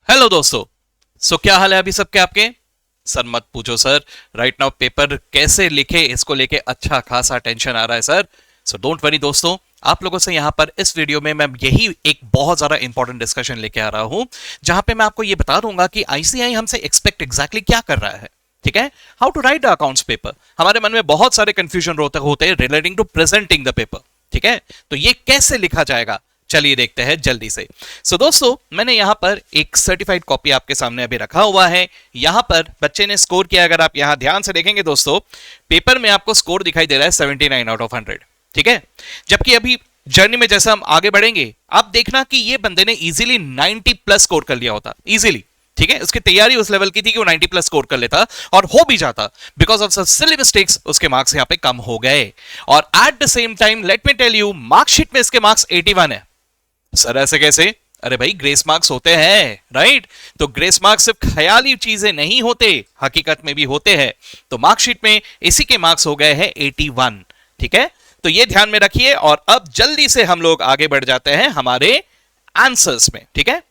Hello दोस्तों। क्या हाल है अभी सबके आपके? सर मत पूछो सर। राइट नाउ पेपर कैसे लिखे इसको लेके अच्छा खासा टेंशन आ रहा है सर। डोंट वरी दोस्तों, आप लोगों से यहां पर इस वीडियो में मैं यही एक बहुत ज्यादा इंपॉर्टेंट डिस्कशन लेके आ रहा हूं, जहां पे मैं आपको ये बता दूंगा कि आईसीआई हमसे एक्सपेक्ट एग्जैक्टली क्या कर रहा है। ठीक है, how to write the accounts paper. हमारे मन में बहुत सारे कंफ्यूजन होते हैं relating to presenting the paper. ठीक है, तो ये कैसे लिखा जाएगा, चलिए देखते हैं जल्दी से। दोस्तों, मैंने यहां पर एक सर्टिफाइड कॉपी आपके सामने अभी रखा हुआ है। यहां पर बच्चे ने स्कोर किया, अगर आप यहां ध्यान से देखेंगे दोस्तों, पेपर में आपको स्कोर दिखाई दे रहा है 79 आउट ऑफ 100। ठीक है, जबकि अभी जर्नी में जैसा हम आगे बढ़ेंगे आप देखना कि ये बंदे ने इजीली 90 प्लस स्कोर कर लिया होता, इजीली। ठीक है, उसकी तैयारी उस लेवल की थी कि वो 90 प्लस स्कोर कर लेता और हो भी जाता। बिकॉज ऑफ सिली मिस्टेक्स उसके मार्क्स यहां पे कम हो गए। और at the same time let me tell you, marksheet में इसके मार्क्स 81 है। सर ऐसे कैसे? अरे भाई, ग्रेस मार्क्स होते हैं, राइट? तो ग्रेस मार्क्स सिर्फ ख्याली चीजें नहीं होते, हकीकत में भी होते हैं। तो मार्कशीट में इसी के मार्क्स हो गए हैं 81। ठीक है, तो ये ध्यान में रखिए। और अब जल्दी से हम लोग आगे बढ़ जाते हैं हमारे आंसर्स में। ठीक है,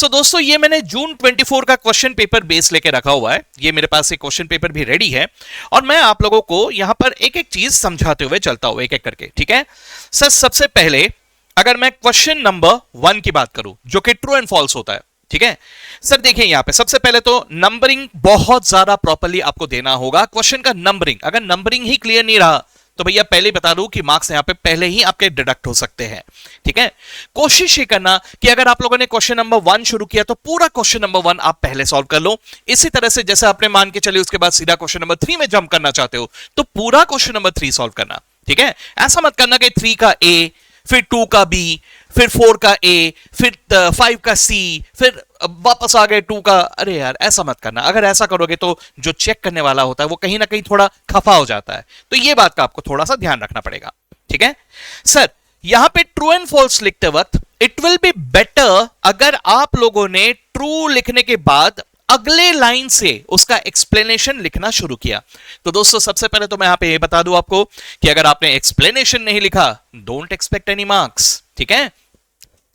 दोस्तों, ये मैंने जून 24 का क्वेश्चन पेपर बेस लेके रखा हुआ है। ये मेरे पास एक क्वेश्चन पेपर भी रेडी है और मैं आप लोगों को यहां पर एक एक चीज समझाते हुए चलता हूं, एक एक करके। ठीक है सर, सबसे पहले अगर मैं क्वेश्चन नंबर 1 की बात करूं, जो कि ट्रू एंड फॉल्स होता है। ठीक है सर, देखिए यहां पे सबसे पहले तो नंबरिंग बहुत ज्यादा प्रॉपर्ली आपको देना होगा। क्वेश्चन का नंबरिंग, अगर नंबरिंग ही क्लियर नहीं रहा तो भैया पहले बता दूं कि मार्क्स यहां पे पहले ही आपके डिडक्ट हो सकते हैं। ठीक है, कोशिश ये करना कि अगर आप लोगों ने क्वेश्चन नंबर 1 शुरू किया तो पूरा क्वेश्चन नंबर 1 आप पहले सॉल्व कर लो। इसी तरह से जैसे आपने मान के चलिए उसके बाद सीधा क्वेश्चन नंबर 3 में जंप करना चाहते हो तो पूरा क्वेश्चन नंबर 3 सॉल्व करना। ठीक है, ऐसा मत करना कि 3 का ए, फिर 2 का बी, फिर 4 का ए, फिर 5 का सी, फिर वापस आ गए 2 का। अरे यार, ऐसा मत करना। अगर ऐसा करोगे तो जो चेक करने वाला होता है वो कहीं ना कहीं थोड़ा खफा हो जाता है। तो ये बात का आपको थोड़ा सा ध्यान रखना पड़ेगा। ठीक है सर, यहां पे ट्रू एंड फॉल्स लिखते वक्त इट विल बी बेटर अगर आप लोगों ने ट्रू लिखने के बाद अगले लाइन से उसका एक्सप्लेनेशन लिखना शुरू किया। तो दोस्तों, सबसे पहले तो मैं यहां पे ये बता दूं आपको कि अगर आपने एक्सप्लेनेशन नहीं लिखा, डोंट एक्सपेक्ट एनी मार्क्स। ठीक है,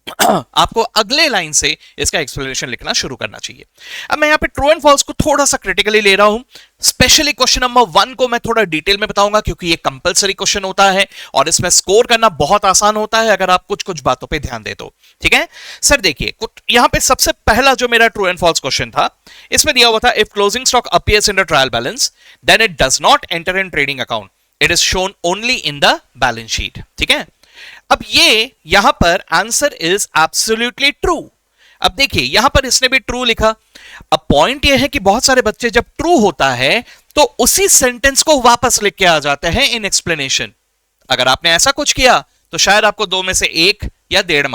आपको अगले लाइन से इसका एक्सप्लेनेशन लिखना शुरू करना चाहिए। अब मैं यहां पे ट्रू एंड फॉल्स को थोड़ा सा क्रिटिकली ले रहा हूं। स्पेशली क्वेश्चन नंबर 1 को मैं थोड़ा डिटेल में बताऊंगा क्योंकि ये कंपलसरी क्वेश्चन होता है और इसमें स्कोर करना बहुत आसान होता है अगर आप कुछ कुछ बातों पे ध्यान दे तो। ठीक है सर, देखिए यहां पे सबसे पहला जो मेरा ट्रू एंड फॉल्स क्वेश्चन था, इसमें दिया हुआ था if closing stock appears in the trial balance then it does not enter in trading account, it is shown only in the balance sheet. ठीक है, अब ये यहां पर आंसर इज एब्सोल्युटली ट्रू। अब देखिए यहां पर इसने भी ट्रू लिखा। अब पॉइंट यह है कि बहुत सारे बच्चे जब ट्रू होता है तो उसी सेंटेंस को वापस लिख के आ जाते हैं इन एक्सप्लेनेशन। अगर आपने ऐसा कुछ किया तो शायद आपको 2 में से 1 या 1.5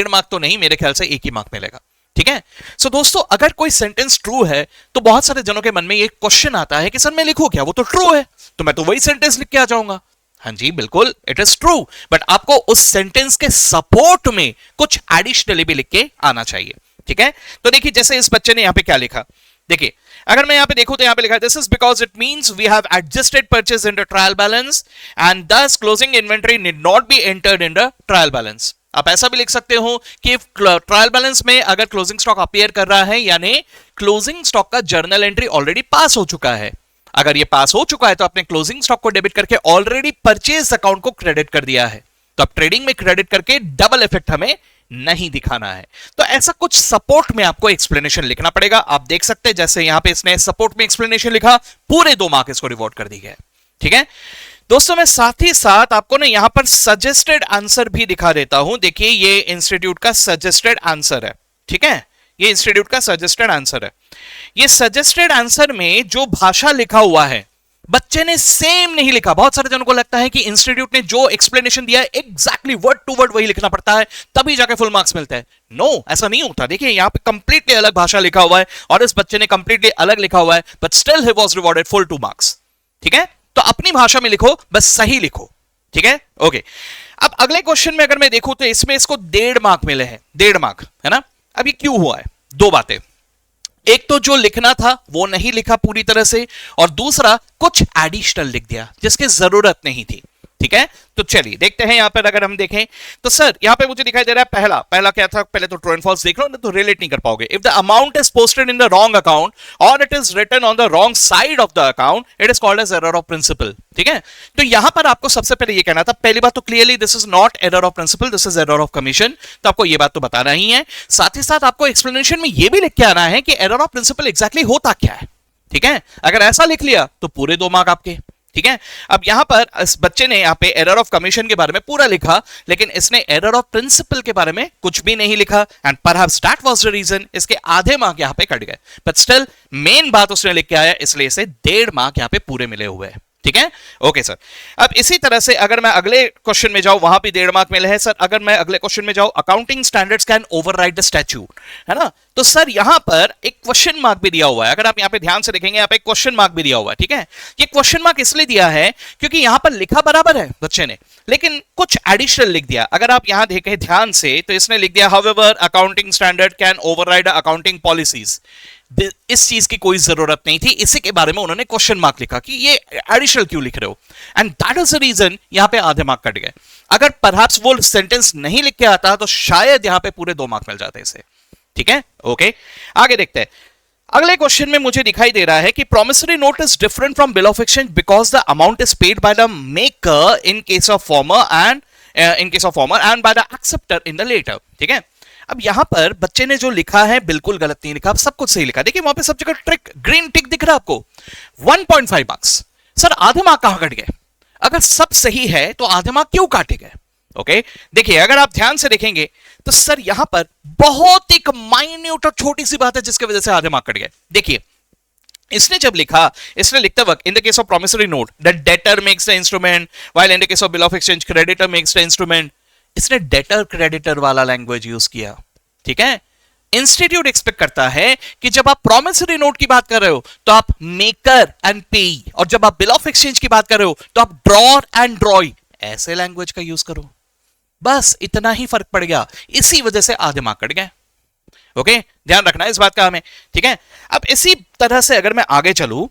मार्क तो नहीं, मेरे ख्याल से 1 ही मार्क मिलेगा। ठीक है, दोस्तों, अगर कोई सेंटेंस ट्रू है तो बहुत सारे जनों के मन में ये क्वेश्चन आता है कि सर मैं लिखूं क्या, वो तो ट्रू है, तो मैं तो वही सेंटेंस लिख के आ जाऊंगा। हाँ जी बिल्कुल, इट इज ट्रू, बट आपको उस सेंटेंस के सपोर्ट में कुछ एडिशनली भी लिख के आना चाहिए। ठीक है, तो देखिए जैसे इस बच्चे ने यहां पे क्या लिखा, देखिए अगर मैं यहां पे देखूं तो यहां पे लिखा है this is because it means we have adjusted purchase in the trial balance and thus closing inventory need not be entered in the trial balance. आप ऐसा भी लिख सकते हो कि ट्रायल बैलेंस में अगर क्लोजिंग स्टॉक अपीयर कर रहा है यानी क्लोजिंग स्टॉक का जर्नल एंट्री ऑलरेडी पास हो चुका है। अगर ये पास हो चुका है तो आपने क्लोजिंग स्टॉक को डेबिट करके ऑलरेडी परचेज अकाउंट को क्रेडिट कर दिया है, तो अब ट्रेडिंग में क्रेडिट करके डबल इफेक्ट हमें नहीं दिखाना है। तो ऐसा कुछ सपोर्ट में आपको एक्सप्लेनेशन लिखना पड़ेगा। आप देख सकते हैं जैसे यहां पे इसने सपोर्ट में एक्सप्लेनेशन लिखा, पूरे 2 मार्क इसको रिवॉर्ड कर दी गए। ठीक है दोस्तों, मैं साथ ही साथ आपको ना यहां पर सजेस्टेड आंसर भी दिखा देता हूं। देखिए ये इंस्टीट्यूट का सजेस्टेड आंसर है। ठीक है, ये इंस्टीट्यूट का सजेस्टेड आंसर है। ये सजेस्टेड आंसर में जो भाषा लिखा हुआ है बच्चे ने सेम नहीं लिखा। बहुत सारे जनों को लगता है कि इंस्टीट्यूट ने जो एक्सप्लेनेशन दिया है एग्जैक्टली वर्ड टू वर्ड वही लिखना पड़ता है तभी जाके फुल मार्क्स मिलता है। नो, ऐसा नहीं होता। देखिए यहां पे कंप्लीटली अलग भाषा लिखा हुआ है और इस बच्चे ने कंप्लीटली अलग लिखा हुआ है, but still he was rewarded full 2 marks. ठीक है, तो अपनी भाषा में लिखो, बस सही लिखो। ठीक है, ओके। अब अगले क्वेश्चन में अगर मैं देखूं तो इसमें इसको 1.5 मार्क मिले हैं, 1.5 मार्क, है ना। अब ये क्यों हुआ है? 2 बातें, एक तो जो लिखना था वो नहीं लिखा पूरी तरह से, और दूसरा कुछ एडिशनल लिख दिया जिसकी जरूरत नहीं थी। ठीक है, तो चलिए देखते हैं यहां पर अगर हम देखें तो सर यहां पे मुझे दिखाई दे रहा है पहला क्या था, पहले तो ट्रू एंड फॉल्स देख लो ना तो रिलेट नहीं कर पाओगे। If the amount is posted in the wrong account और it is written on the wrong side of the account, it is called as error of principle. ठीक है, तो यहां पर आपको सबसे पहले ये कहना था, पहली बात तो clearly this is not error of principle, this is error of commission. तो आपको ये बात तो बताना ही है, साथ ही साथ आपको एक्सप्लेनेशन में ये भी लिख के आना है कि एरर ऑफ प्रिंसिपल एग्जैक्टली होता क्या है। ठीक है, अगर ऐसा लिख लिया तो पूरे 2 मार्क आपके। ठीक है, अब यहां पर इस बच्चे ने यहां पे एरर ऑफ कमीशन के बारे में पूरा लिखा, लेकिन इसने एरर ऑफ प्रिंसिपल के बारे में कुछ भी नहीं लिखा, and perhaps that was the reason इसके आधे मार्क यहां पे कट गए। बट स्टिल मेन बात उसने लिख के आया, इसलिए इसे 1.5 मार्क यहां पे पूरे मिले हुए हैं। ठीक है, ओके सर। अब इसी तरह से अगर मैं अगले क्वेश्चन में जाऊं, वहां भी 1.5 मार्क मिले हैं सर। अगर मैं अगले क्वेश्चन में जाऊं, accounting standards can override the statute, है ना, तो सर यहां पर एक क्वेश्चन मार्क भी दिया हुआ है। अगर आप यहां पे ध्यान से देखेंगे, यहां पे एक क्वेश्चन मार्क भी दिया हुआ है। ठीक है, ये क्वेश्चन मार्क इसलिए दिया है क्योंकि यहां पर लिखा बराबर है बच्चे ने, लेकिन कुछ एडिशनल लिख दिया। अगर आप यहां देखें ध्यान से तो इसने लिख दिया however accounting standard can override accounting policies. इस चीज की कोई जरूरत नहीं थी, इसी के बारे में उन्होंने क्वेश्चन मार्क लिखा कि ये एडिशनल क्यों लिख रहे हो, and that is the reason यहां पे आधे मार्क कट गए। अगर परहैप्स वो सेंटेंस नहीं लिख के आता तो शायद यहां पे पूरे 2 मार्क मिल जाते इसे। ठीक है, ओके, आगे देखते हैं। अगले क्वेश्चन में मुझे दिखाई दे रहा है कि promissory note is different from bill of exchange because the amount is paid by the maker in case of former and by the acceptor in the latter. ठीक है, अब यहां पर बच्चे ने जो लिखा है बिल्कुल गलत नहीं लिखा, सब कुछ सही लिखा। देखिए वहां पे सब जगह ट्रिक ग्रीन टिक दिख रहा है आपको। 1.5 मार्क्स सर, आधे मार्क कहां कट गए? अगर सब सही है तो आधे मार्क क्यों काटे गए? ओके, देखिए अगर आप ध्यान से देखेंगे तो सर यहां पर बहुत एक माइन्यूट और छोटी सी बात है जिसकी वजह से आधे मार्क कट गए। देखिए इसने जब लिखा, इसने लिखते वक्त in the case of promissory note the debtor makes the instrument while in the case of bill of exchange creditor makes the instrument, इसने डेटर क्रेडिटर वाला लैंग्वेज यूज किया। ठीक है, इंस्टीट्यूट एक्सपेक्ट करता है कि जब आप प्रॉमिसरी नोट की बात कर रहे हो तो आप मेकर एंड पे, और जब आप बिल ऑफ एक्सचेंज की बात कर रहे हो तो आप ड्रॉर एंड ड्रॉय, ऐसे लैंग्वेज का यूज करो। बस इतना ही फर्क पड़ गया, इसी वजह से आधे मार्क कट गए। ओके, ध्यान रखना है इस बात का हमें। ठीक है, अब इसी तरह से अगर मैं आगे चलूं,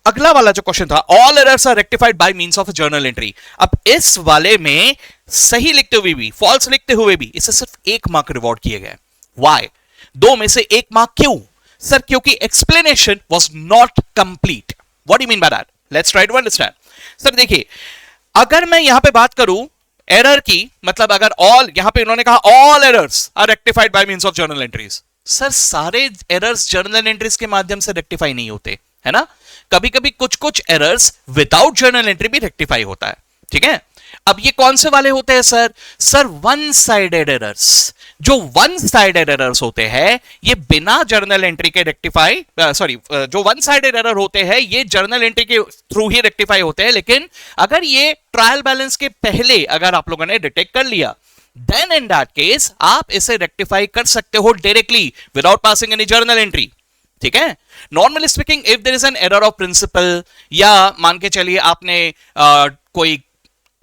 अगला वाला जो क्वेश्चन था, all errors are rectified by means of journal entry. अब इस वाले में सही लिखते हुए भी फॉल्स लिखते हुए भी इसे सिर्फ 1 मार्क रिवॉर्ड किए गए। व्हाई? 2 में से 1 मार्क क्यों? सर क्योंकि explanation was not complete. What do you mean by that? Let's try to understand. Sir देखिए, अगर मैं यहां पे बात करूं एरर की, मतलब अगर ऑल, यहां पे इन्होंने कहा all errors are rectified by means of journal entries. Sir सारे एरर्स जर्नल एंट्रीज के माध्यम से रेक्टिफाई नहीं होते, है ना, कभी कभी कुछ एरर्स विदाउट जर्नल एंट्री भी रेक्टिफाई होता है। ठीक है, अब ये कौन से वाले होते हैं sir? Sir one sided errors. जो वन साइडेड एरर्स होते हैं ये बिना जर्नल एंट्री के रेक्टिफाई, जो वन साइडेड एरर होते हैं ये जर्नल एंट्री के थ्रू ही रेक्टिफाई होते हैं। लेकिन अगर ये ट्रायल बैलेंस के पहले अगर आप लोगों ने डिटेक्ट कर लिया, देन इन दैट केस आप इसे रेक्टिफाई कर सकते हो directly without passing any journal entry. ठीक है, normally speaking if there is an error of principle, या मान के चलिए आपने कोई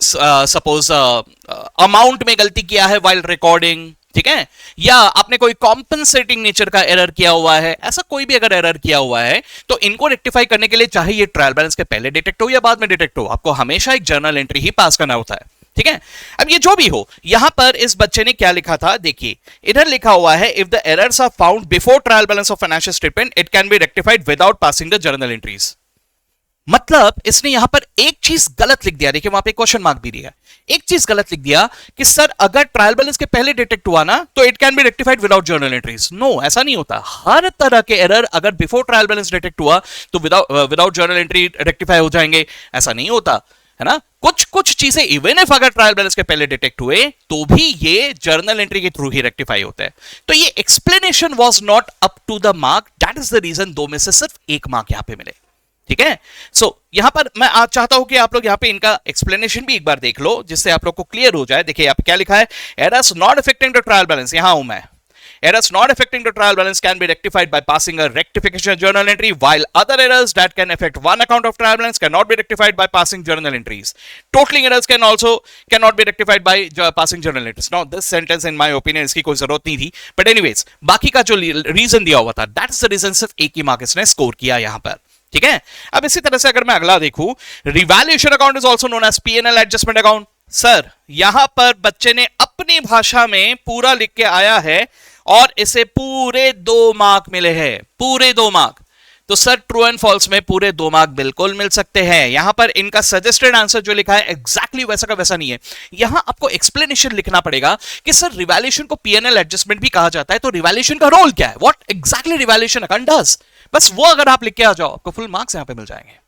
सपोज अमाउंट में गलती किया है व्हाइल रिकॉर्डिंग, ठीक है, या आपने कोई कॉम्पनसेटिंग नेचर का एरर किया हुआ है, ऐसा कोई भी अगर एरर किया हुआ है तो इनको रेक्टिफाई करने के लिए चाहे ये ट्रायल बैलेंस के पहले डिटेक्ट हो या बाद में डिटेक्ट हो, आपको हमेशा एक जर्नल एंट्री ही पास करना होता है। ठीक है, अब ये जो भी हो, यहां पर इस बच्चे ने क्या लिखा था, देखिए इधर लिखा हुआ है if the errors are found before trial balance of financial statement it can be rectified without passing the journal entries. मतलब इसने यहां पर एक चीज गलत लिख दिया, देखिए वहां पे क्वेश्चन मार्क भी दिया, एक चीज गलत लिख दिया कि सर अगर ट्रायल बैलेंस के पहले डिटेक्ट हुआ ना तो it can be rectified without journal entries. No, ऐसा नहीं होता। हर तरह के एरर अगर बिफोर ट्रायल बैलेंस डिटेक्ट हुआ तो विदाउट जर्नल एंट्री रेक्टिफाई हो जाएंगे, ऐसा नहीं होता, है ना। कुछ चीजें इवन इफ अगर ट्रायल बैलेंस के पहले डिटेक्ट हुए तो भी ये जर्नल एंट्री के थ्रू ही रेक्टिफाई होता है। तो ये explanation was not up to the mark, that is the reason 2 में से सिर्फ 1 मार्क यहां पे मिले। ठीक है, सो यहां पर मैं आज चाहता हूं कि आप लोग यहां पे इनका एक्सप्लेनेशन भी एक बार देख लो जिससे आप लोग को क्लियर हो जाए। देखिए यहां पे क्या लिखा है, errors not affecting the trial balance, यहां हूं मैं, errors not affecting the trial balance can be rectified by passing a rectification journal entry, while other errors that can affect one account of trial balance cannot be rectified by passing journal entries. Totaling errors cannot be rectified by passing journal entries. Now this sentence in my opinion इसकी कोई जरूरत नहीं थी, but anyways बाकी का जो reason दिया हुआ था that is the reason सिर्फ 1 ही मार्क इसने स्कोर किया यहां पर। ठीक है। अब इसी तरह से अगर मैं अगला देखूं, revaluation account is also known as PNL adjustment account. Sir यहां पर बच्चे ने अपनी भाषा में पूरा लिख के आया है और इसे पूरे 2 मार्क मिले हैं, पूरे 2 मार्क। तो सर ट्रू एंड फॉल्स में पूरे 2 मार्क बिल्कुल मिल सकते हैं। यहां पर इनका सजेस्टेड आंसर जो लिखा है एग्जैक्टली वैसा का वैसा नहीं है। यहां आपको एक्सप्लेनेशन लिखना पड़ेगा कि सर रिवैल्यूएशन को पीएनएल एडजस्टमेंट भी कहा जाता है, तो रिवैल्यूएशन का रोल क्या है, what exactly revaluation account does. बस वो अगर आप लिख के आ जाओ, आपको फुल मार्क्स यहां पे मिल जाएंगे।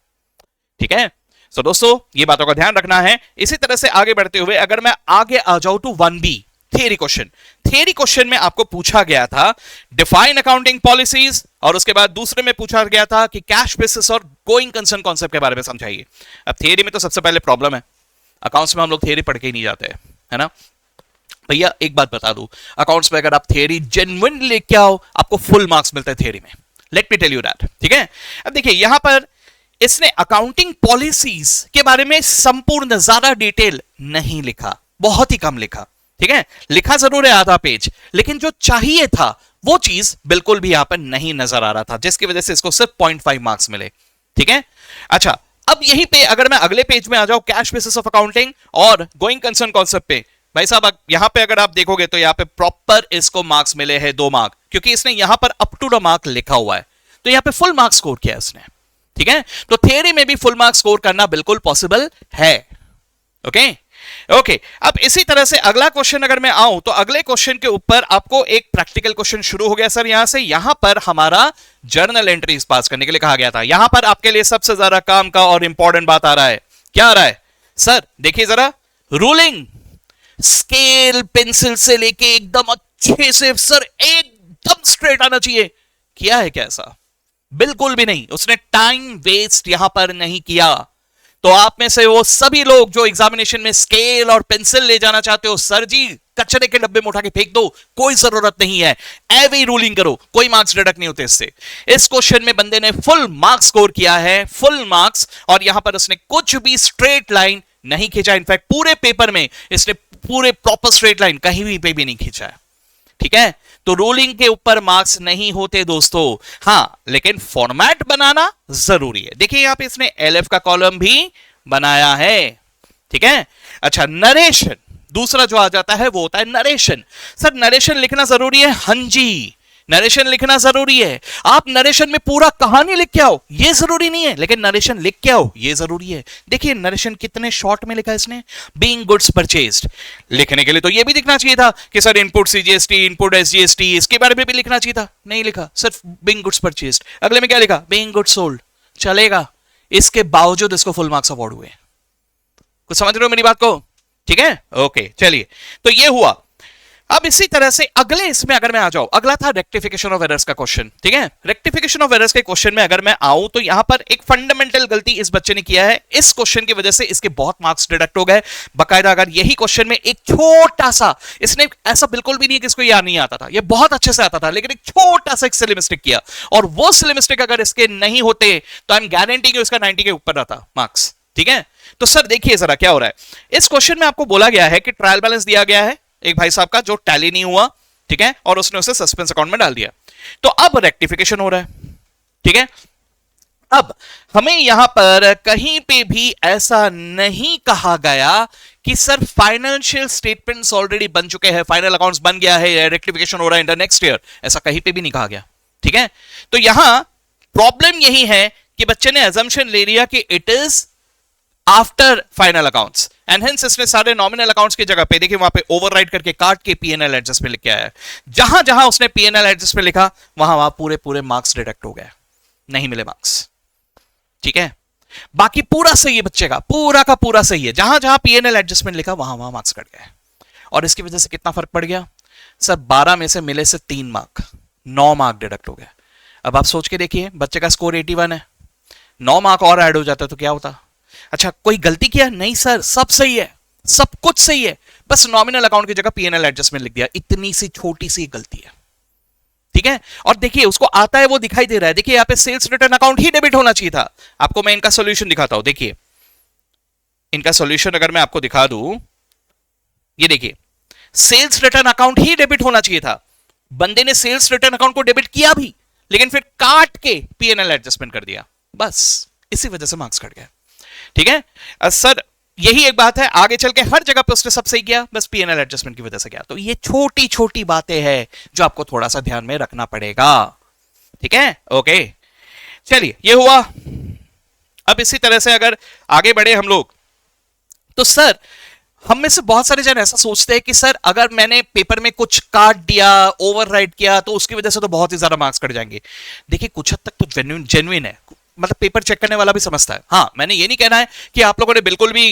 ठीक है। तो दोस्तों ये बातों का ध्यान रखना है। इसी तरह से आगे बढ़ते हुए अगर मैं आगे आ जाऊं to 1B theory question, theory question में आपको पूछा गया था डिफाइन अकाउंटिंग पॉलिसीज, और उसके बाद दूसरे में पूछा गया था कि कैश बेसिस और गोइंग कंसर्न कॉन्सेप्ट के बारे में समझाइए। अब थियरी में तो सबसे पहले प्रॉब्लम है, अकाउंट्स में हम लोग थियरी पढ़ के ही नहीं जाते हैं, है ना भैया। एक बात बता दूं, अकाउंट्स में अगर आप थियरी जेन्युइनली लेके क्या हो, आपको फुल मार्क्स मिलते हैं थियरी में। Let me tell you that. ठीक है। अब देखिए यहां पर इसने अकाउंटिंग पॉलिसीज के बारे में संपूर्ण ज्यादा डिटेल नहीं लिखा, बहुत ही कम लिखा। ठीक है। लिखा जरूर है आधा पेज, लेकिन जो चाहिए था वो चीज बिल्कुल भी यहां पर नहीं नजर आ रहा था, जिसकी वजह से इसको सिर्फ 0.5 मार्क्स मिले। ठीक है। अच्छा, अब यहीं पे अगर मैं अगले पेज में आ जाऊं, कैश बेसिस ऑफ अकाउंटिंग और गोइंग कंसर्न कॉन्सेप्ट पे, भाई साहब यहां पे अगर आप देखोगे तो यहां पे प्रॉपर इसको मार्क्स मिले हैं 2 मार्क, क्योंकि इसने यहां पर अप टू द मार्क लिखा हुआ है, तो यहां पे फुल मार्क स्कोर किया इसने। ठीक है। तो थियरी में भी फुल मार्क्स स्कोर करना बिल्कुल पॉसिबल है। Okay okay. अब इसी तरह से अगला क्वेश्चन अगर मैं आऊं, तो अगले क्वेश्चन के ऊपर आपको एक प्रैक्टिकल क्वेश्चन शुरू हो गया सर यहां से। यहां पर हमारा जर्नल एंट्रीज पास करने के लिए कहा गया था। यहां पर आपके लिए सबसे ज्यादा काम का और इंपॉर्टेंट बात आ रहा है। क्या आ रहा है सर, देखिए जरा, रूलिंग स्केल पेंसिल से लेके एकदम अच्छे से सर एकदम स्ट्रेट आना चाहिए। किया है क्या ऐसा? बिल्कुल भी नहीं। उसने टाइम वेस्ट यहां पर नहीं किया। तो आप में से वो सभी लोग जो एग्जामिनेशन में स्केल और पेंसिल ले जाना चाहते हो, सर जी कचरे के डब्बे में उठा के फेंक दो, कोई जरूरत नहीं है, एवरी रूलिंग करो, कोई मार्क्स डिडक्ट नहीं होते इससे। इस क्वेश्चन में बंदे ने फुल मार्क्स स्कोर किया है, फुल मार्क्स, और यहां पर उसने कुछ भी स्ट्रेट लाइन नहीं खींचा। इनफैक्ट पूरे पेपर में इसने पूरे प्रॉपर स्ट्रेट लाइन कहीं पे भी नहीं खींचा है। ठीक है। तो रूलिंग के ऊपर मार्क्स नहीं होते दोस्तों, हां लेकिन फॉर्मेट बनाना जरूरी है। देखिए यहां पे इसने एलएफ का कॉलम भी बनाया है। ठीक है। अच्छा, नरेशन दूसरा जो आ जाता है वो होता है नरेशन। सर नरेशन लिखना जरूरी है? हां जी, नरेशन लिखना जरूरी है। आप नरेशन में पूरा कहानी लिख के आओ ये जरूरी नहीं है, लेकिन नरेशन लिख के आओ ये जरूरी है। देखिए नरेशन कितने शॉर्ट में लिखा है इसने, बीइंग गुड्स परचेज्ड। लिखने के लिए तो ये भी दिखना चाहिए था कि sir input CGST, input SGST, इसके बारे में भी लिखना चाहिए था, नहीं लिखा, सिर्फ बीइंग गुड्स परचेज्ड। अगले में क्या लिखा? Being goods sold. चलेगा, इसके बावजूद इसको फुल मार्क्स अवार्ड हुए। कुछ समझ रहे हो मेरी बात को? ठीक है। ओके चलिए, तो ये हुआ। अब इसी तरह से अगले इसमें अगर मैं आ जाऊं, अगला था रेक्टिफिकेशन ऑफ एरर्स का क्वेश्चन। ठीक है। रेक्टिफिकेशन ऑफ एरर्स के क्वेश्चन में अगर मैं आऊं, तो यहां पर एक फंडामेंटल गलती इस बच्चे ने किया है। इस क्वेश्चन की वजह से इसके बहुत मार्क्स डिडक्ट हो गए। बकायदा अगर यही क्वेश्चन में एक छोटा सा, इसने ऐसा बिल्कुल भी नहीं कि इसको याद नहीं आता था, ये बहुत अच्छे से आता था, लेकिन एक छोटा सा एक सिली मिस्टेक किया, और वो सिली मिस्टेक अगर इसके नहीं होते तो आई एम गारंटी इसका 90 के ऊपर रहता मार्क्स। ठीक है। तो सर देखिए जरा क्या हो रहा है। इस क्वेश्चन में आपको बोला गया है कि ट्रायल बैलेंस दिया गया है एक भाई साहब का जो टैली नहीं हुआ, ठीक है, और उसने उसे सस्पेंस अकाउंट में डाल दिया। तो अब रेक्टिफिकेशन हो रहा है। ठीक है। अब हमें यहां पर कहीं पे भी ऐसा नहीं कहा गया कि सर फाइनेंशियल स्टेटमेंट्स ऑलरेडी बन चुके हैं, फाइनल अकाउंट्स बन गया है, रेक्टिफिकेशन हो रहा है इन द नेक्स्ट ईयर, ऐसा कहीं पे भी नहीं कहा गया। ठीक है। तो यहां प्रॉब्लम यही है कि बच्चे ने अजम्पशन ले लिया कि it is after final accounts, and hence इसने सारे नॉमिनल अकाउंट्स की जगह पे, देखिए वहां पे ओवरराइट करके काट के पीएनएल एडजस्टमेंट लिख के आया है। जहां जहां उसने पीएनएल एडजस्टमेंट लिखा वहां वहां पूरे पूरे मार्क्स डिडक्ट हो गए, नहीं मिले मार्क्स। ठीक है। बाकी पूरा सही है बच्चे का, पूरा का पूरा सही है, जहां जहां पीएनएल एडजस्टमेंट लिखा वहां वहां मार्क्स कट गए। और इसकी वजह से कितना फर्क पड़ गया सर? 12 में से मिले से 3 मार्क, 9 मार्क डिडक्ट हो गए। अब आप सोच के देखिए, बच्चे का स्कोर 81 है, 9 मार्क और ऐड हो जाता तो क्या होता? अच्छा, कोई गलती किया? नहीं सर, सब सही है, सब कुछ सही है, बस नॉमिनल अकाउंट की जगह पीएनएल एडजस्टमेंट लिख दिया। इतनी सी छोटी सी गलती है। ठीक है। और देखिए उसको आता है, वो दिखाई दे रहा है। देखिए यहां पे सेल्स रिटर्न अकाउंट ही डेबिट होना चाहिए था। आपको मैं इनका सॉल्यूशन दिखाता हूं। देखिए इनका सॉल्यूशन अगर मैं आपको दिखा दूं, ये देखिए सेल्स रिटर्न अकाउंट ही डेबिट होना चाहिए था। बंदे ने सेल्स रिटर्न अकाउंट को डेबिट किया भी, लेकिन फिर काट के पीएनएल एडजस्टमेंट कर दिया। बस इसी वजह से मार्क्स कट गए। ठीक है सर, यही एक बात है, आगे चल के हर जगह पे उसने सब सही किया, बस पीएनएल एडजस्टमेंट की वजह से किया। तो ये छोटी छोटी बातें हैं जो आपको थोड़ा सा ध्यान में रखना पड़ेगा। ठीक है, ओके, चलिए ये हुआ। अब इसी तरह से अगर आगे बढ़े हम लोग, तो सर हम में से बहुत सारे जन ऐसा सोचते हैं कि सर अगर मैंने पेपर में कुछ काट दिया, ओवरराइट किया, तो उसकी वजह से तो बहुत ही ज्यादा मार्क्स कट जाएंगे। देखिए कुछ हद तक तो जेन्युइन है, मतलब पेपर चेक करने वाला भी समझता है। हाँ, मैंने ये नहीं कहना है कि आप लोगों ने बिल्कुल भी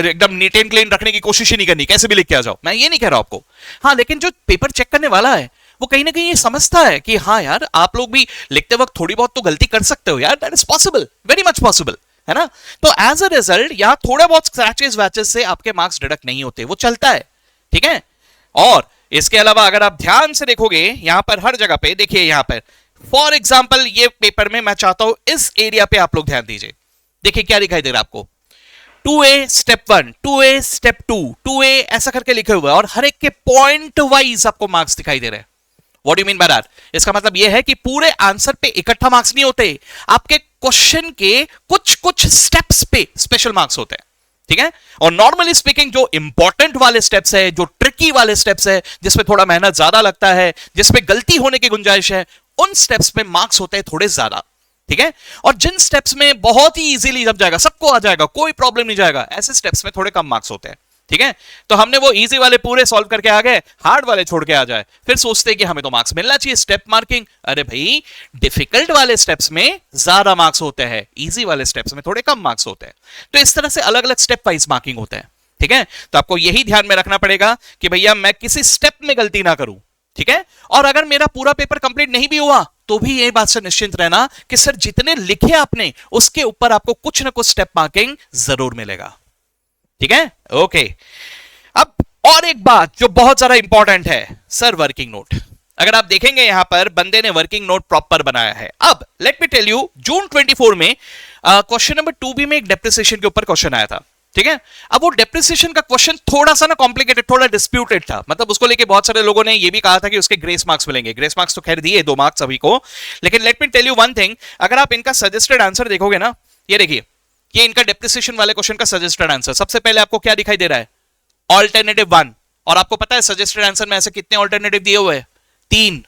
एकदम नीट एंड क्लीन रखने की कोशिश ही नहीं करनी, कैसे भी लिख के आ जाओ, मैं ये नहीं कह रहा आपको। हाँ, लेकिन जो पेपर चेक करने वाला है वो कहीं ना कहीं ये समझता है कि हाँ यार, आप लोग भी लिखते वक्त थोड़ी बहुत तो गलती कर सकते हो यार, that is possible, very much possible, है ना। तो एज अ रिजल्ट यहां थोड़ा बहुत स्क्रैचेस वैचेस से आपके मार्क्स डिडक्ट नहीं होते, वो चलता है। ठीक है, और इसके अलावा अगर आप ध्यान से देखोगे यहां पर हर जगह पे, देखिए यहां पर फॉर एग्जाम्पल ये पेपर में मैं चाहता हूं इस एरिया पे आप लोग ध्यान दीजिए। देखिए क्या दिखाई दे रहा है आपको, 2A step 1, 2A step 2, 2A ऐसा करके लिखे हुए हैं, और हर एक के पॉइंट वाइज आपको मार्क्स दिखाई दे रहे हैं। What do mean by that? इसका मतलब यह है कि पूरे आंसर पे इकट्ठा मार्क्स नहीं होते, आपके क्वेश्चन के कुछ कुछ स्टेप्स पे स्पेशल मार्क्स होते हैं। ठीक है, और नॉर्मली स्पीकिंग जो इंपॉर्टेंट वाले स्टेप्स है, जो ट्रिकी वाले स्टेप्स है, जिसमें थोड़ा मेहनत ज्यादा लगता है, जिसमें गलती होने की गुंजाइश है, उन स्टेप्स में मार्क्स होते हैं थोड़े ज्यादा। ठीक है, और जिन स्टेप्स में बहुत ही इजीली जब जाएगा, सबको आ जाएगा, कोई प्रॉब्लम नहीं जाएगा, ऐसे स्टेप्स में थोड़े कम मार्क्स होते हैं। ठीक है, तो हमने वो इजी वाले पूरे सॉल्व करके आ गए, हार्ड वाले छोड़ के आ जाए, फिर सोचते हैं कि हमें तो मार्क्स मिलना चाहिए, स्टेप मार्किंग। अरे भाई, डिफिकल्ट वाले स्टेप्स में ज्यादा मार्क्स होते हैं, इजी वाले स्टेप्स में थोड़े कम मार्क्स होते हैं। तो इस तरह से अलग अलग स्टेप वाइज मार्किंग होते हैं। ठीक है, तो आपको यही ध्यान में रखना पड़ेगा कि भैया मैं किसी स्टेप में गलती ना करूं। ठीक है, और अगर मेरा पूरा पेपर कंप्लीट नहीं भी हुआ तो भी ये बात से निश्चिंत रहना कि सर जितने लिखे आपने उसके ऊपर आपको कुछ ना कुछ स्टेप मार्किंग जरूर मिलेगा। ठीक है, ओके। अब और एक बात जो बहुत ज्यादा इंपॉर्टेंट है, सर वर्किंग नोट। अगर आप देखेंगे यहां पर बंदे ने वर्किंग नोट प्रॉपर बनाया है। अब लेट मी टेल यू, जून 24 में क्वेश्चन नंबर 2B में एक डेप्रिसिएशन के ऊपर क्वेश्चन आया था। ठीक है, अब वो डेप्रिसिएशन का क्वेश्चन थोड़ा सा ना कॉम्प्लिकेटेड, थोड़ा डिस्प्यूटेड था, मतलब उसको लेके बहुत सारे लोगों ने ये भी कहा था कि उसके ग्रेस मार्क्स मिलेंगे। ग्रेस मार्क्स तो खैर दिए 2 मार्क्स सभी को, लेकिन let me tell you one thing, अगर आप इनका सजेस्टेड आंसर देखोगे ना, ये देखिए, ये इनका डेप्रिसिएशन वाले क्वेश्चन का सजेस्टेड आंसर, सबसे पहले आपको क्या दिखाई दे रहा है? ऑल्टरनेटिव 1। और आपको पता है सजेस्टेड आंसर में ऐसे कितने ऑल्टरनेटिव दिए हुए हैं? 3।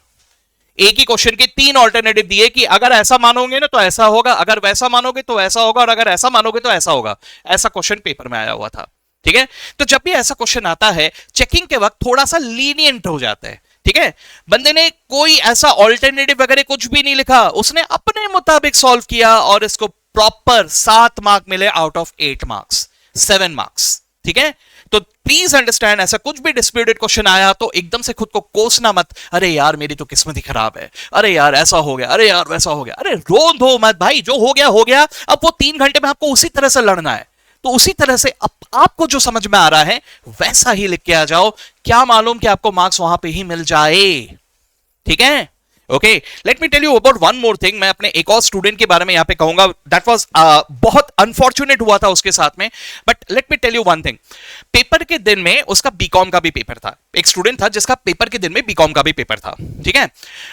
एक ही क्वेश्चन के 3 ऑल्टरनेटिव दिए कि अगर ऐसा मानोगे ना तो ऐसा होगा, अगर वैसा मानोगे तो ऐसा होगा, और अगर ऐसा मानोगे तो ऐसा होगा। ऐसा क्वेश्चन पेपर में आया हुआ था। ठीक है, तो जब भी ऐसा क्वेश्चन आता है, चेकिंग के वक्त थोड़ा सा लीनियंट हो जाता है। ठीक है, बंदे ने कोई ऐसा ऑल्टरनेटिव वगैरह कुछ भी नहीं लिखा, उसने अपने मुताबिक सॉल्व किया और इसको प्रॉपर 7 मार्क मिले आउट ऑफ 8 मार्क्स, 7 मार्क्स। ठीक है, तो प्लीज अंडरस्टैंड, ऐसा कुछ भी डिस्प्यूटेड क्वेश्चन आया तो एकदम से खुद को कोसना मत, अरे यार मेरी तो किस्मत ही खराब है, अरे यार ऐसा हो गया, अरे यार वैसा हो गया। अरे रो दो मत भाई, जो हो गया हो गया। अब वो 3 घंटे में आपको उसी तरह से लड़ना है, तो उसी तरह से आपको जो समझ में आ रहा है वैसा ही लिख के आ जाओ, क्या मालूम कि आपको मार्क्स वहां पे ही मिल जाए। ठीक है, okay, let me tell you about one more thing. मैं अपने एक और स्टूडेंट के बारे में यहां पे कहूंगा, दैट वाज बहुत अनफॉर्चुनेट हुआ था उसके साथ में, but let me tell you one thing. Paper के दिन में उसका बीकॉम का भी पेपर था, एक स्टूडेंट था जिसका पेपर के दिन में बीकॉम का भी पेपर था। ठीक है,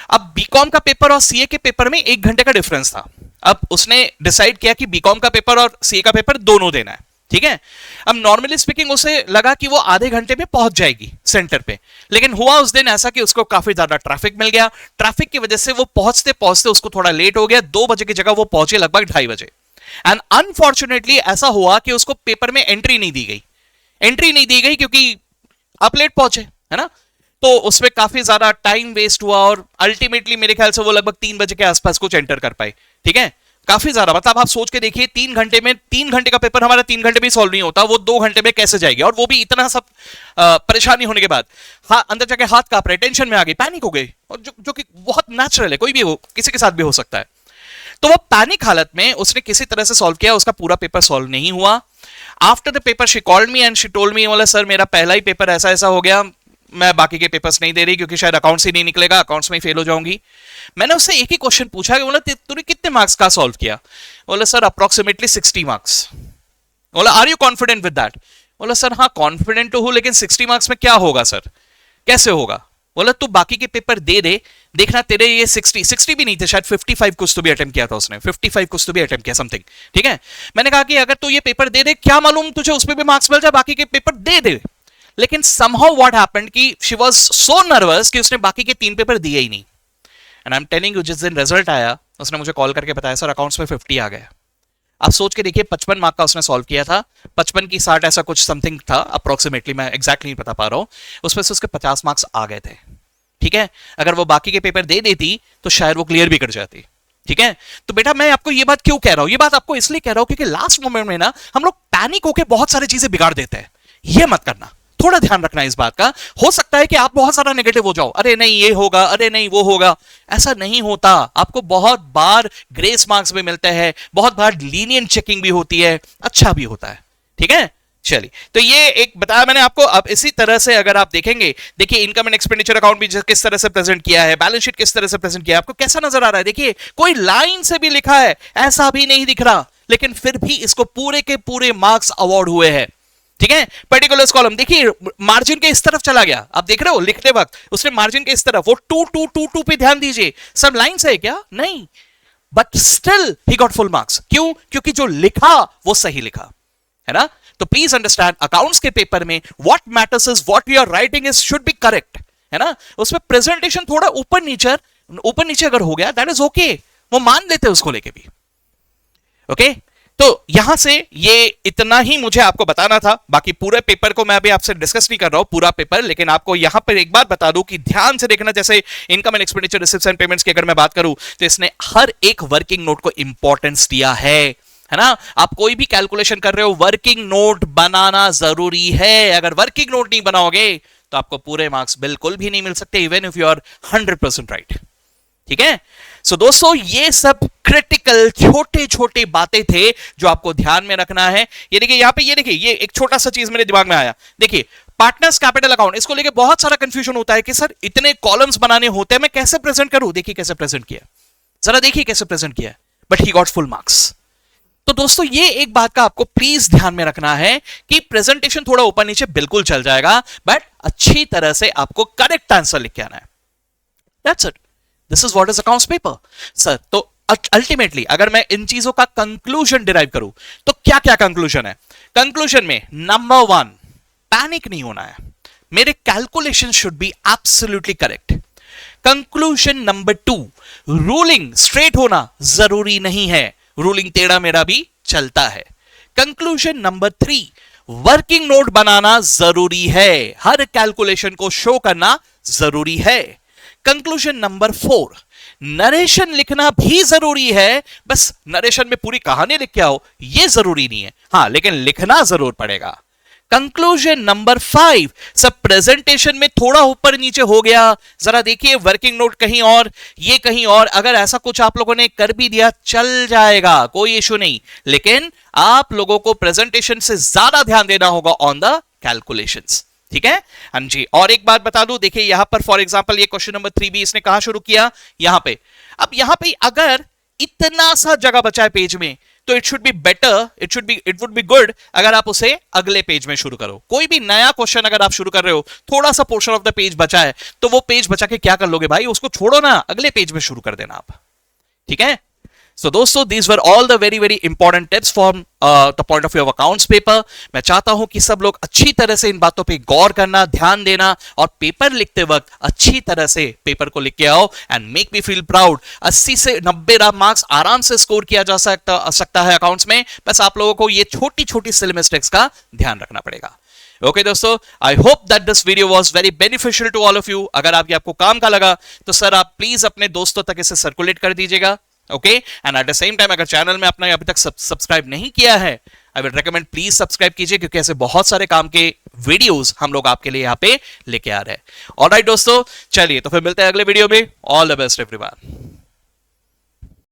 अब बीकॉम का पेपर और सीए के पेपर में 1 घंटे का डिफरेंस था। अब उसने डिसाइड किया कि बीकॉम का पेपर और सीए का पेपर दोनों देना है। ठीक है, अब नॉर्मली स्पीकिंग उसे लगा कि वो आधे घंटे में पहुंच जाएगी सेंटर पे, लेकिन हुआ उस दिन ऐसा कि उसको काफी ज्यादा ट्रैफिक मिल गया। ट्रैफिक की वजह से वो पहुंचते पहुंचते उसको थोड़ा लेट हो गया, 2 बजे की जगह वो पहुंचे लगभग 2:30 बजे। एंड अनफॉर्चुनेटली ऐसा हुआ कि उसको पेपर में एंट्री नहीं दी गई क्योंकि आप लेट पहुंचे, है ना। तो उसमें काफी ज्यादा टाइम वेस्ट हुआ और अल्टीमेटली मेरे ख्याल से वो लगभग 3 बजे के आसपास कुछ एंटर कर पाए। ठीक है, काफी ज्यादा, मतलब आप सोच के देखिए 3 घंटे में, 3 घंटे का पेपर हमारा 3 घंटे में सॉल्व नहीं होता, वो 2 घंटे में कैसे जाएगी, और वो भी इतना सब परेशानी होने के बाद। हाँ, अंदर जाके हाथ कांप रहे, टेंशन में आ गई, पैनिक हो गई, और जो कि बहुत नेचुरल है, कोई भी हो, किसी के साथ भी हो सकता है। तो वो पैनिक हालत में उसने किसी तरह से सॉल्व किया, उसका पूरा पेपर सॉल्व नहीं हुआ। After the paper she called me and she told me, बोला सर मेरा पहला ही पेपर ऐसा ऐसा हो गया, मैं बाकी के पेपर्स नहीं दे रही क्योंकि शायद अकाउंट्स ही नहीं निकलेगा, अकाउंट्स में फेल हो जाऊंगी। मैंने उससे एक ही क्वेश्चन पूछा कि बोला तूने कितने मार्क्स का सॉल्व किया? बोला सर अप्रोक्सीमेटली 60 मार्क्स। बोला are you confident with that? बोला सर हाँ कॉन्फिडेंट तो हूं, लेकिन 60 मार्क्स में क्या होगा सर, कैसे होगा? बोला तू बाकी के पेपर दे दे, देखना तेरे ये 60 भी नहीं थे, शायद 55 कुछ तो भी अटेम्प्ट किया था उसने, 55 कुछ तो भी अटेम्प्ट किया समथिंग, ठीक है। मैंने कहा कि अगर तू ये पेपर दे दे, क्या मालूम तुझे उसमें भी मार्क्स मिल जाए, बाकी के पेपर दे दे। लेकिन somehow what happened कि शी वाज सो नर्वस कि उसने बाकी के 3 पेपर दिए ही नहीं। And I am telling you, जिस दिन रिजल्ट आया उसने मुझे कॉल करके बताया सर अकाउंट्स में 50 आ गया। आप सोच के देखिए 55 मार्क का उसने सॉल्व किया था, 55 की 60 ऐसा कुछ समथिंग था अप्रोक्सीमेटली, मैं एग्जैक्टली नहीं बता पा रहा हूं, उसमें से उसके 50 मार्क्स आ गए थे, ठीक है। अगर वो बाकी के पेपर दे देती तो शायद वो क्लियर भी कर जाती, ठीक है। तो बेटा मैं आपको ये बात क्यों कह रहा हूं, ये बात आपको इसलिए कह रहा हूं क्योंकि लास्ट मोमेंट में ना हम लोग पैनिक होकर बहुत सारी चीजें बिगाड़ देते हैं। ये मत करना, थोड़ा ध्यान रखना इस बात का। हो सकता है कि आप बहुत सारा नेगेटिव हो जाओ, अरे नहीं ये होगा, अरे नहीं वो होगा, ऐसा नहीं होता। आपको बहुत बार ग्रेस मार्क्स भी मिलते हैं, बहुत बार लीनियंट चेकिंग भी होती है, अच्छा भी होता है, ठीक है। चलिए, तो ये एक बताया मैंने आपको। अब इसी तरह से अगर आप देखेंगे, देखिए इनकम एंड एक्सपेंडिचर अकाउंट भी किस तरह से प्रेजेंट किया है, बैलेंस शीट किस तरह से प्रेजेंट किया है, आपको कैसा नजर आ रहा है। देखिए कोई लाइन से भी लिखा है ऐसा भी नहीं दिख रहा, लेकिन फिर भी इसको पूरे के पूरे मार्क्स अवार्ड हुए हैं, ठीक है। पर्टिकुलर्स कॉलम देखिए मार्जिन के इस तरफ चला गया, आप देख रहे हो लिखते वक्त उसने मार्जिन के इस तरफ, वो 2 पे ध्यान दीजिए, सब लाइन से है क्या, नहीं, but still he got full marks. क्यों? क्योंकि जो लिखा वो सही लिखा है ना। तो प्लीज अंडरस्टैंड, अकाउंट्स के पेपर में what matters is what you are writing is should be correct, है ना। उसमें प्रेजेंटेशन थोड़ा ऊपर नीचे अगर हो गया दैट इज ओके, वो मान लेते हैं उसको लेके भी, ओके। तो यहां से ये इतना ही मुझे आपको बताना था। बाकी पूरे पेपर को मैं अभी आपसे डिस्कस नहीं कर रहा हूं पूरा पेपर, लेकिन आपको यहां पर एक बात बता दूं कि ध्यान से देखना। जैसे income and expenditure receipts and payments की अगर मैं बात करूं तो इसने हर एक वर्किंग नोट को इंपॉर्टेंस दिया है ना। आप कोई भी कैलकुलेशन कर रहे हो, वर्किंग नोट बनाना जरूरी है। अगर वर्किंग नोट नहीं बनाओगे तो आपको पूरे मार्क्स बिल्कुल भी नहीं मिल सकते, even if you are 100% right, ठीक है। सो दोस्तों ये सब क्रिटिकल छोटे छोटे बातें थे जो आपको ध्यान में रखना है। ये देखिए यहां पे, ये देखिए ये एक छोटा सा चीज मेरे दिमाग में आया। देखिए पार्टनर्स कैपिटल अकाउंट, इसको लेके बहुत सारा कंफ्यूजन होता है कि सर इतने कॉलम्स बनाने होते हैं, मैं कैसे प्रेजेंट करूं। देखिए कैसे प्रेजेंट किया, जरा देखिए कैसे प्रेजेंट किया, but he got full marks. तो दोस्तों ये एक बात का आपको प्लीज ध्यान में रखना है कि प्रेजेंटेशन थोड़ा ऊपर नीचे बिल्कुल चल जाएगा, बट अच्छी तरह से आपको करेक्ट आंसर लिख के आना है। That's it, this is what is accounts paper sir. तो अल्टीमेटली अगर मैं इन चीजों का कंक्लूजन डिराइव करूं तो क्या क्या कंक्लूजन है। कंक्लूजन में नंबर 1, पैनिक नहीं होना है, मेरे calculation should be absolutely correct. Conclusion number 2, ruling straight होना जरूरी नहीं है, रूलिंग टेढ़ा मेढ़ा भी चलता है। कंक्लूजन नंबर 3, वर्किंग नोट बनाना जरूरी है, हर कैलकुलेशन को शो करना जरूरी है। कंक्लूजन नंबर 4, नरेशन लिखना भी जरूरी है, बस नरेशन में पूरी कहानी लिख के आओ ये जरूरी नहीं है, हां लेकिन लिखना जरूर पड़ेगा। कंक्लूजन नंबर 5, सब प्रेजेंटेशन में थोड़ा ऊपर नीचे हो गया, जरा देखिए वर्किंग नोट कहीं और, ये कहीं और, अगर ऐसा कुछ आप लोगों ने कर भी दिया चल जाएगा, कोई इश्यू नहीं, लेकिन आप लोगों को प्रेजेंटेशन से ज्यादा ध्यान देना होगा ऑन द कैलकुलेशंस, ठीक है। हाँ जी, और एक बात बता दूं, देखिए यहां पर फॉर एग्जांपल ये क्वेश्चन नंबर 3 भी इसने कहां शुरू किया, यहां पे। अब यहां पे अगर इतना सा जगह बचा है पेज में तो it should be better, it would be good अगर आप उसे अगले पेज में शुरू करो। कोई भी नया क्वेश्चन अगर आप शुरू कर रहे हो, थोड़ा सा पोर्शन ऑफ द पेज बचा है तो वो पेज बचा के क्या कर लोगे भाई, उसको छोड़ो ना, अगले पेज में शुरू कर देना आप, ठीक है। So दोस्तों these were all the very important tips from the point of view of accounts paper। मैं चाहता हूं कि सब लोग अच्छी तरह से इन बातों पे गौर करना, ध्यान देना, और पेपर लिखते वक्त अच्छी तरह से पेपर को लिख के आओ and make me feel proud. 80 से 90 मार्क्स आराम से स्कोर किया जा सकता है अकाउंट्स में, बस आप लोगों को ये छोटी छोटी सिली मिस्टेक्स का ध्यान रखना पड़ेगा। ओके दोस्तों, I hope that this video was very beneficial to all of you. अगर आपको काम का लगा तो सर आप प्लीज अपने दोस्तों तक इसे सर्कुलेट कर दीजिएगा, okay. And eight the same time अगर चैनल में आपने अभी तक सब्सक्राइब नहीं किया है, I will recommend please subscribe कीजिए, क्योंकि ऐसे बहुत सारे काम के वीडियोस हम लोग आपके लिए यहाँ पे लेके आ रहे हैं। ऑलराइट दोस्तों, चलिए तो फिर मिलते हैं अगले वीडियो में। All the best everyone.